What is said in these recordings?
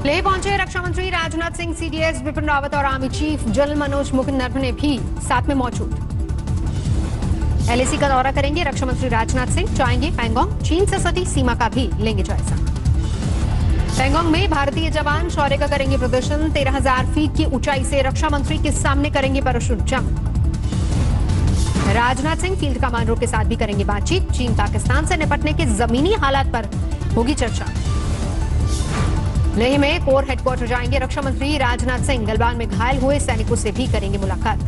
लेह पहुंचे रक्षा मंत्री राजनाथ सिंह, सीडीएस बिपिन रावत और army chief general Manoj Mukund Naravane भी साथ में मौजूद। एलएसी का दौरा करेंगे रक्षा मंत्री राजनाथ सिंह, जाएंगे पैंगोंग, चीन से सटी सीमा का भी लेंगे जायजा। पैंगोंग में भारतीय जवान शौर्य का करेंगे प्रदर्शन, 13,000 फीट की ऊंचाई से रक्षा मंत्री के सामने करेंगे parachute jump. Rajnath Singh field कमांडरों के साथ भी करेंगे बातचीत, चीन पाकिस्तान से निपटने के जमीनी हालात पर होगी चर्चा। लेह में कोर हेडक्वार्टर जाएंगे रक्षा मंत्री राजनाथ सिंह, गलवान में घायल हुए सैनिकों से भी करेंगे मुलाकात।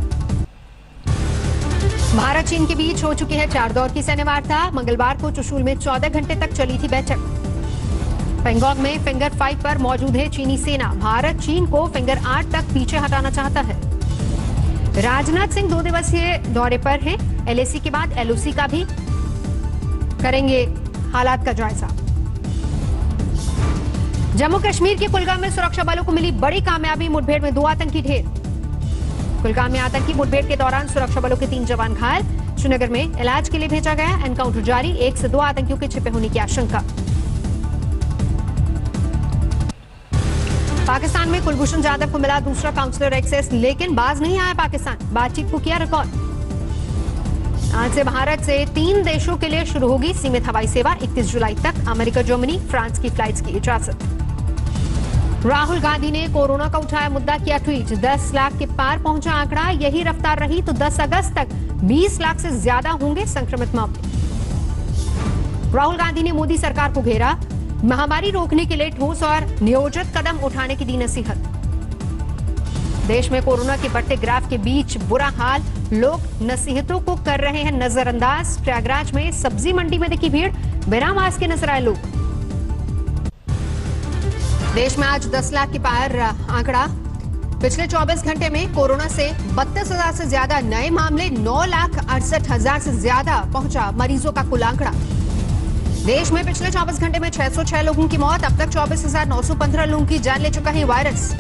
भारत चीन के बीच हो चुकी है 4 दौर की सैन्य वार्ता, मंगलवार को चुशूल में 14 घंटे तक चली थी बैठक। पैंगोंग में फिंगर 5 पर मौजूद है चीनी सेना, भारत चीन को फिंगर 8 तक पीछे हटाना चाहता है। राजनाथ सिंह 2 दिवसीय दौरे पर हैं, एलएसी के बाद एलओसी का भी करेंगे हालात का जायजा। जम्मू कश्मीर के कुलगाम में सुरक्षा बलों को मिली बड़ी कामयाबी, मुठभेड़ में 2 आतंकी ढेर। कुलगाम में आतंकी मुठभेड़ के दौरान सुरक्षा बलों के 3 जवान घायल, श्रीनगर में इलाज के लिए भेजा गया। एनकाउंटर जारी, 1 से 2 आतंकियों के छिपे होने की आशंका। पाकिस्तान में कुलभूषण जाधव को मिला दूसरा काउंसलर एक्सेस, लेकिन बाज नहीं आया पाकिस्तान, बातचीत को किया रिकॉर्ड। आज से भारत से 3 देशों के लिए शुरू होगी सीमित हवाई सेवा, 31 जुलाई तक अमेरिका, जर्मनी, फ्रांस की फ्लाइट्स की इजाजत। राहुल गांधी ने कोरोना का उठाया मुद्दा, किया ट्वीट, 10 लाख के पार पहुंचा आंकड़ा, यही रफ्तार रही तो 10 अगस्त तक 20 लाख से ज्यादा होंगे संक्रमित मामले। राहुल गांधी ने मोदी सरकार को घेरा, महामारी रोकने के लिए ठोस और नियोजित कदम उठाने की दी नसीहत। देश में कोरोना के बढ़ते ग्राफ के बीच बुरा हाल, लोग नसीहतों को कर रहे हैं नजरअंदाज। प्रयागराज में सब्जी मंडी में दिखी भीड़, बिना मास्क के नजर आए लोग। देश में आज 10 लाख के पार आंकड़ा, पिछले 24 घंटे में कोरोना से 32,000 से ज्यादा नए मामले, 9,68,000 से ज्यादा पहुंचा मरीजों का कुल आंकड़ा। देश में पिछले 24 घंटे में 606 लोगों की मौत, अब तक 24,915 लोगों की जान ले चुका है वायरस।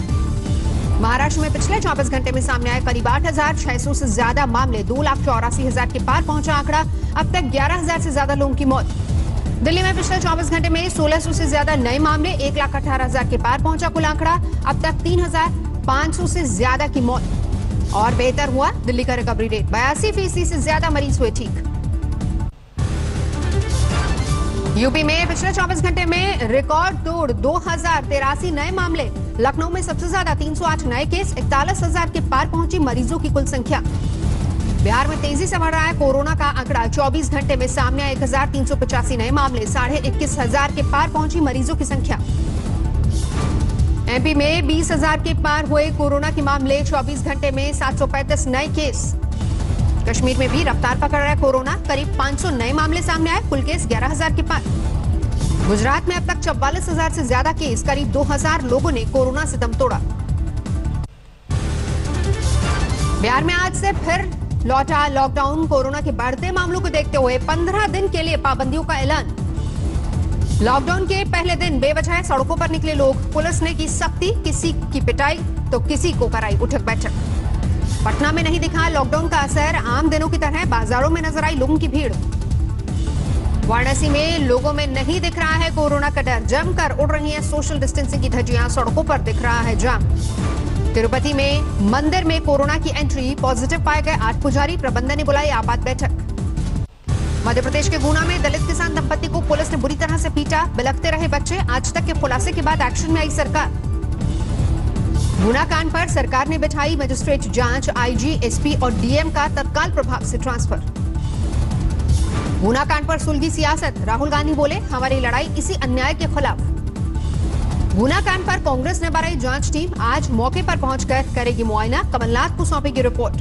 महाराष्ट्र में पिछले 24 घंटे में सामने आए करीब 8,600 से ज्यादा मामले, 2,84,000 के पार पहुंचा आंकड़ा, अब तक 11,000 से ज्यादा लोगों की मौत। दिल्ली में पिछले 24 घंटे में 1,600 से ज्यादा नए मामले, 1,18,000 के पार पहुंचा कुल आंकड़ा, अब तक 3,500 से ज्यादा की मौत। और बेहतर हुआ दिल्ली का रिकवरी रेट, 82% से ज्यादा मरीज हुए ठीक। यूपी में पिछले 24 घंटे में रिकॉर्ड तोड़ 2,083 नए मामले, लखनऊ में सबसे ज्यादा 308 नए केस, 41,000 के पार पहुंची मरीजों की कुल संख्या। बिहार में तेजी से बढ़ रहा है कोरोना का आंकड़ा, 24 घंटे में सामने आए 1,385 नए मामले, 21,500 के पार पहुंची मरीजों की संख्या। एमपी में 20,000 के पार हुए कोरोना के मामले, 24 घंटे में 735 नए केस। कश्मीर में भी रफ्तार पकड़ रहा है कोरोना, करीब 500 नए मामले सामने आए, कुल केस 11,000 के पार। गुजरात में अब तक 44,000 से ज्यादा केस, करीब 2,000 लोगों ने कोरोना से दम तोड़ा। बिहार में आज से फिर लौटा लॉकडाउन, कोरोना के बढ़ते मामलों को देखते हुए 15 दिन के लिए पाबंदियों का ऐलान। लॉकडाउन के पहले दिन बेवजह सड़कों पर निकले लोग, पुलिस ने की सख्ती, किसी की पिटाई तो किसी को कराई उठक बैठक। पटना में नहीं दिखा लॉकडाउन का असर, आम दिनों की तरह बाजारों में नजर आई लोगों की भीड़। वाराणसी में लोगों में नहीं दिख रहा है कोरोना का डर, जमकर उड़ रही है सोशल डिस्टेंसिंग की धज्जियां, सड़कों पर दिख रहा है जाम। तिरुपति में मंदिर में कोरोना की एंट्री, पॉजिटिव पाए गए 8 पुजारी, प्रबंधन ने बुलाई आपात बैठक। मध्य प्रदेश के गुना में दलित किसान दंपति को पुलिस ने बुरी तरह से पीटा, बिलखते रहे बच्चे, आज तक के खुलासे के बाद एक्शन में आई सरकार। गुना कांड पर सरकार ने बिठाई मजिस्ट्रेट जांच, आईजी, एसपी और डीएम का तत्काल प्रभाव से ट्रांसफर। गुना कांड पर सुलगी सियासत, राहुल गांधी बोले हमारी लड़ाई इसी अन्याय के खिलाफ। गुना कांड पर कांग्रेस ने बनाई जांच टीम, आज मौके पर पहुंचकर करेगी मुआयना, कमलनाथ को सौंपेगी रिपोर्ट।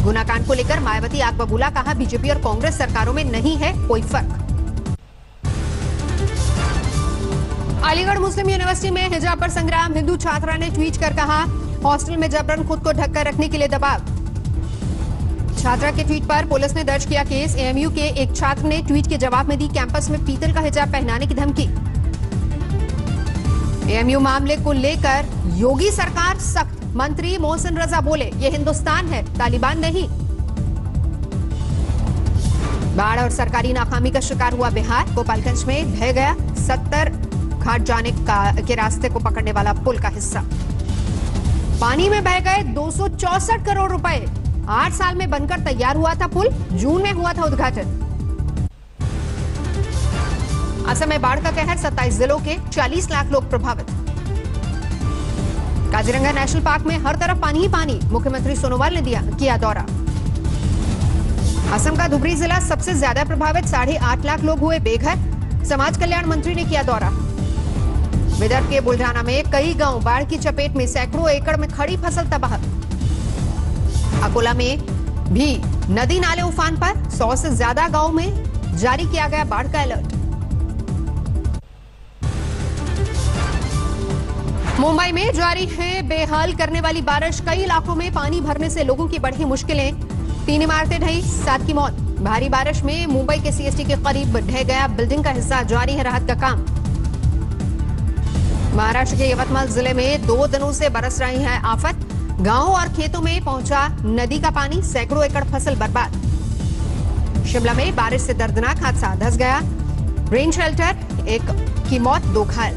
गुना कांड को लेकर मायावती आग बबूला, कहा बीजेपी और कांग्रेस सरकारों में नहीं है कोई फर्क। अलीगढ़ मुस्लिम यूनिवर्सिटी में हिजाब पर संग्राम, हिंदू छात्रा ने ट्वीट कर कहा हॉस्टल में जबरन खुद को ढककर रखने के लिए दबाव। छात्रा के ट्वीट पर पुलिस ने दर्ज किया केस, एएमयू के एक छात्र ने ट्वीट के जवाब में दी कैंपस में पीतल का हिजाब पहनाने की धमकी। एएमयू मामले को लेकर योगी सरकार सख्त, मंत्री मोहसिन रजा बोले ये हिंदुस्तान है, तालिबान नहीं। बाढ़ और सरकारी नाकामी का शिकार हुआ बिहार, गोपालगंज में ढह गया 70 घाट जाने के रास्ते को पकड़ने वाला पुल का हिस्सा। पानी में बह गए 264 करोड़ रुपए। 8 साल में बनकर तैयार हुआ था पुल, जून में हुआ था उद्घाटन। असम में बाढ़ का कहर, 27 जिलों के 40 लाख लोग प्रभावित। काजीरंगा नेशनल पार्क में हर तरफ पानी ही पानी, मुख्यमंत्री सोनोवाल ने किया दौरा। असम का धुबरी जिला सबसे ज्यादा प्रभावित, 8.5 लाख लोग हुए बेघर, समाज कल्याण मंत्री ने किया दौरा। विदर्भ के बुल्ढाना में कई गांव बाढ़ की चपेट में, सैकड़ों एकड़ में खड़ी फसल तबाह। अकोला में भी नदी नाले उफान पर, 100 से ज्यादा गांव में जारी किया गया बाढ़ का अलर्ट। मुंबई में जारी है बेहाल करने वाली बारिश, कई इलाकों में पानी भरने से लोगों की बढ़ी मुश्किलें। 3 इमारतें ढही, 7 की मौत। भारी बारिश में मुंबई के सीएसटी के करीब ढह गया बिल्डिंग का हिस्सा, जारी है राहत का काम। महाराष्ट्र के यवतमाल जिले में 2 दिनों से बरस रही है आफत, गांव और खेतों में पहुंचा नदी का पानी, सैकड़ों एकड़ फसल बर्बाद। शिमला में बारिश से दर्दनाक हादसा, धंस गया रेन शेल्टर, 1 की मौत, 2 घायल।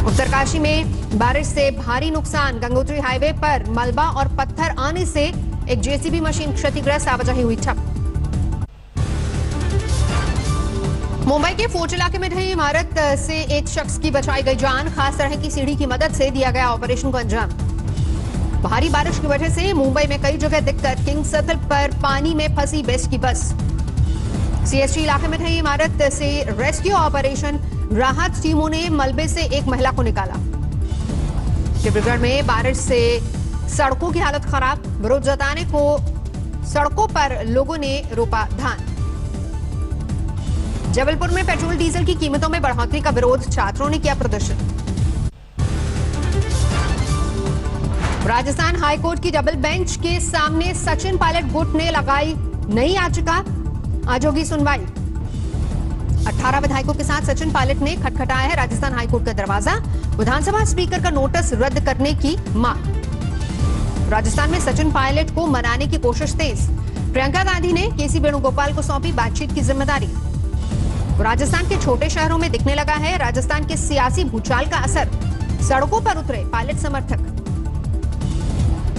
उत्तरकाशी में बारिश से भारी नुकसान, गंगोत्री हाईवे पर मलबा और पत्थर आने से एक जेसीबी मशीन क्षतिग्रस्त, आवाजाही हुई ठप। मुंबई के फोर्ट इलाके में ढही इमारत से एक शख्स की बचाई गई जान, खास तरह की सीढ़ी की मदद से दिया गया ऑपरेशन को अंजाम। भारी बारिश की वजह से मुंबई में कई जगह दिक्कत, किंग सर्कल पर पानी में फंसी बेस्ट की बस। सीएसटी इलाके में ढही इमारत से रेस्क्यू ऑपरेशन, राहत टीमों ने मलबे से एक महिला को निकाला। डिब्रूगढ़ में बारिश से सड़कों की हालत खराब, विरोध जताने को सड़कों पर लोगों ने रोपा धान। जबलपुर में पेट्रोल डीजल की कीमतों में बढ़ोतरी का विरोध, छात्रों ने किया प्रदर्शन। राजस्थान हाईकोर्ट की डबल बेंच के सामने सचिन पायलट गुट ने लगाई नई याचिका, आज होगी सुनवाई। 18 विधायकों के साथ सचिन पायलट ने खटखटाया है राजस्थान हाईकोर्ट का दरवाजा, विधानसभा स्पीकर का नोटिस रद्द करने की मांग। राजस्थान में सचिन पायलट को मनाने की कोशिश तेज, प्रियंका गांधी ने केसी वेणुगोपाल को सौंपी बातचीत की जिम्मेदारी। राजस्थान के छोटे शहरों में दिखने लगा है राजस्थान के सियासी भूचाल का असर, सड़कों पर उतरे पायलट समर्थक।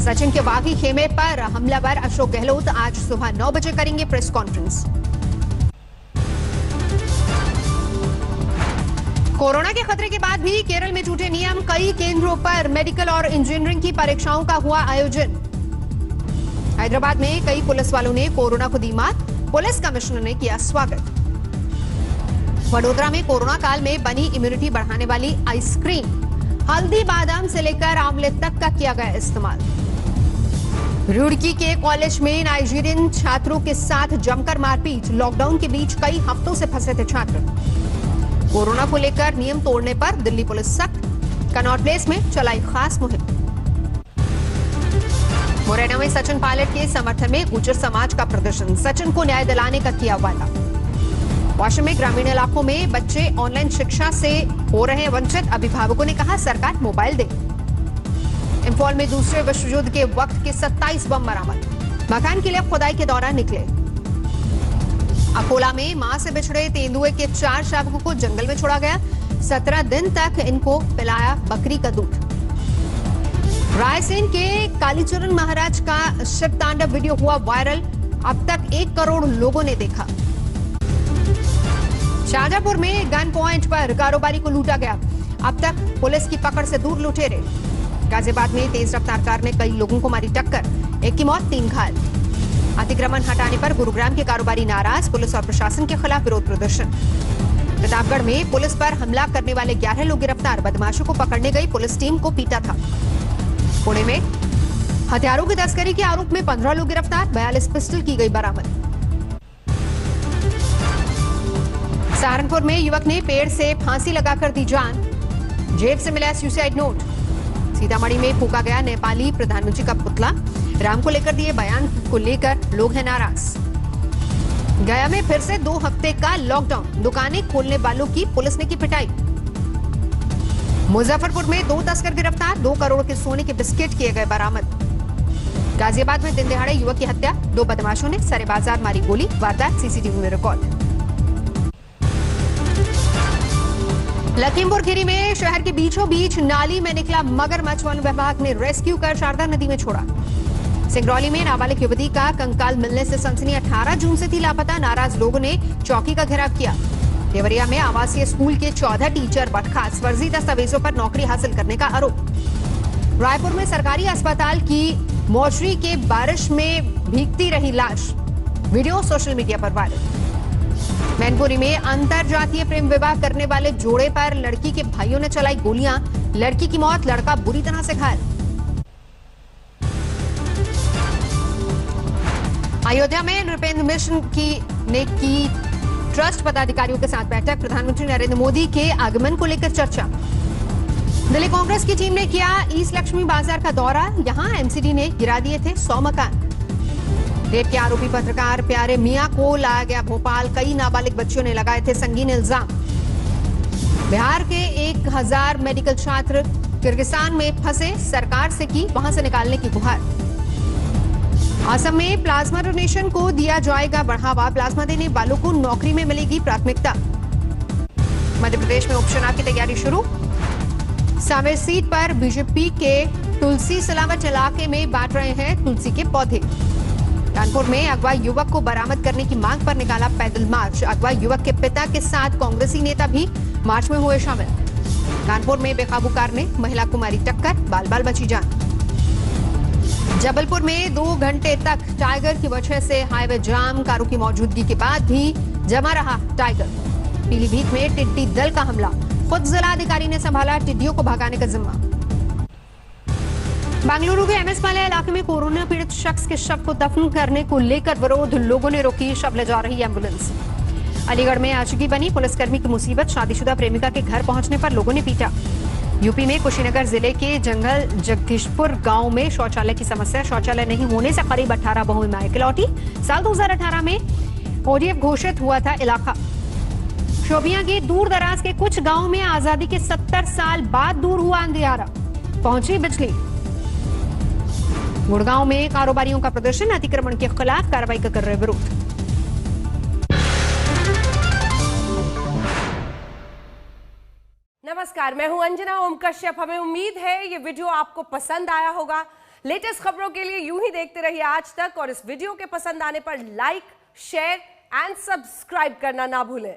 सचिन के बागी खेमे पर हमलावर अशोक गहलोत आज सुबह 9 बजे करेंगे प्रेस कॉन्फ्रेंस। कोरोना के खतरे के बाद भी केरल में झूठे नियम, कई केंद्रों पर मेडिकल और इंजीनियरिंग की परीक्षाओं का हुआ आयोजन। हैदराबाद में कई पुलिस वालों ने कोरोना को दी मात, पुलिस कमिश्नर ने किया स्वागत। वडोदरा में कोरोना काल में बनी इम्यूनिटी बढ़ाने वाली आइसक्रीम, हल्दी बादाम से लेकर आंवले तक का किया गया इस्तेमाल। रुड़की के कॉलेज में नाइजीरियन छात्रों के साथ जमकर मारपीट, लॉकडाउन के बीच कई हफ्तों से फंसे थे छात्र। कोरोना को लेकर नियम तोड़ने पर दिल्ली पुलिस सख्त, कनॉट प्लेस में चलाई खास मुहिम। मुरैना में सचिन पायलट के समर्थन में गुर्जर समाज का प्रदर्शन, सचिन को न्याय दिलाने का किया वादा। वाशिम में ग्रामीण इलाकों में बच्चे ऑनलाइन शिक्षा से हो रहे हैं वंचित, अभिभावकों ने कहा सरकार मोबाइल दे। इंफॉल में दूसरे विश्व युद्ध के वक्त के 27 बम बरामद, मकान के लिए खुदाई के दौरान निकले। अकोला में मां से बिछड़े तेंदुए के 4 शावकों को जंगल में छोड़ा गया, 17 दिन तक इनको पिलाया बकरी का दूध। रायसेन के कालीचरण महाराज का शिव तांडव वीडियो हुआ वायरल, अब तक 1 करोड़ लोगों ने देखा। शाहजहांपुर में गन पॉइंट पर कारोबारी को लूटा गया, अब तक पुलिस की पकड़ से दूर लुटेरे। गाजियाबाद में तेज रफ्तार कार ने कई लोगों को मारी टक्कर, 1 की मौत 3 घायल। अतिक्रमण हटाने पर गुरुग्राम के कारोबारी नाराज, पुलिस और प्रशासन के खिलाफ विरोध प्रदर्शन। प्रतापगढ़ में पुलिस पर हमला करने वाले 11 लोग गिरफ्तार, बदमाशों को पकड़ने गई पुलिस टीम को पीटा था। पुणे में हथियारों की तस्करी के आरोप में 15 लोग गिरफ्तार, 42 पिस्टल की गई बरामद। सहारनपुर में युवक ने पेड़ से फांसी लगाकर दी जान, जेब से मिला सुसाइड नोट। सीतामढ़ी में फूका गया नेपाली प्रधानमंत्री का पुतला, राम को लेकर दिए बयान को लेकर लोग हैं नाराज। गया में फिर से 2 हफ्ते का लॉकडाउन, दुकानें खोलने वालों की पुलिस ने की पिटाई। मुजफ्फरपुर में 2 तस्कर गिरफ्तार, 2 करोड़ के सोने के बिस्किट किए गए बरामद। गाजियाबाद में दिन दिहाड़े युवक की हत्या, 2 बदमाशों ने सरे बाजार मारी गोली, वारदात सीसीटीवी में रिकॉर्ड। लखीमपुर खीरी में शहर के बीचों बीच नाली में निकला मगरमच्छ, वन विभाग ने रेस्क्यू कर शारदा नदी में छोड़ा। सिंगरौली में नाबालिग युवती का कंकाल मिलने से सनसनी, 18 जून से थी लापता। नाराज लोगों ने चौकी का घेराव किया। देवरिया में आवासीय स्कूल के 14 टीचर बर्खास्त, फर्जी दस्तावेजों पर नौकरी हासिल करने का आरोप। रायपुर में सरकारी अस्पताल की मोर्चरी के बारिश में भीगती रही लाश, वीडियो सोशल मीडिया पर वायरल। मैनपुरी में अंतरजातीय प्रेम विवाह करने वाले जोड़े पर लड़की के भाइयों ने चलाई गोलियां, लड़की की मौत, लड़का बुरी तरह से घायल। अयोध्या में नृपेंद्र मिश्र ने की ट्रस्ट पदाधिकारियों के साथ बैठक, प्रधानमंत्री नरेंद्र मोदी के आगमन को लेकर चर्चा। दिल्ली कांग्रेस की टीम ने किया ईस्ट लक्ष्मी बाजार का दौरा, यहां एमसीडी ने गिरा दिए थे 100 मकान। रेप के आरोपी पत्रकार प्यारे मियां को लाया गया भोपाल, कई नाबालिग बच्चियों ने लगाए थे संगीन इल्जाम। बिहार के 1000 मेडिकल छात्र किर्गिस्तान में फंसे, सरकार से की वहां से निकालने की गुहार। असम में प्लाज्मा डोनेशन को दिया जाएगा बढ़ावा, प्लाज्मा देने वालों को नौकरी में मिलेगी प्राथमिकता। मध्य प्रदेश में उपचुनाव की तैयारी शुरू, सांवेर सीट पर बीजेपी के तुलसी सिलावट इलाके में बांट रहे हैं तुलसी के पौधे। कानपुर में अगवा युवक को बरामद करने की मांग पर निकाला पैदल मार्च, अगवा युवक के पिता के साथ कांग्रेसी नेता भी मार्च में हुए शामिल। कानपुर में बेकाबू कार ने महिला को मारी टक्कर, बाल बाल बची जान। जबलपुर में 2 घंटे तक टाइगर की वजह से हाईवे जाम, कारों की मौजूदगी के बाद भी जमा रहा टाइगर। पीलीभीत में टिड्डी दल का हमला, खुद जिलाधिकारी ने संभाला टिड्डियों को भगाने का जिम्मा। बेंगलुरु के एमएस पाले इलाके में कोरोना पीड़ित शख्स के शव को दफन करने को लेकर विरोध, लोगों ने रोकी शव ले जा रही एम्बुलेंस। अलीगढ़ में आशिकी बनी पुलिसकर्मी की मुसीबत, शादीशुदा प्रेमिका के घर पहुंचने पर लोगों ने पीटा। यूपी में कुशीनगर जिले के जंगल जगदीशपुर गांव में शौचालय की समस्या, शौचालय नहीं होने से करीब 18 बहुएं मायके लौटी। साल 2018 में ओडीएफ घोषित हुआ था इलाका। शोपियां के दूर दराज के कुछ गांवों में आजादी के 70 साल बाद दूर हुआ अंधियारा, पहुंची बिजली। गुड़गांव में कारोबारियों का प्रदर्शन, अतिक्रमण के खिलाफ कार्रवाई का कर रहे विरोध। नमस्कार, मैं हूं अंजना ओम कश्यप। हमें उम्मीद है ये वीडियो आपको पसंद आया होगा। लेटेस्ट खबरों के लिए यूं ही देखते रहिए आज तक, और इस वीडियो के पसंद आने पर लाइक, शेयर एंड सब्सक्राइब करना ना भूलें।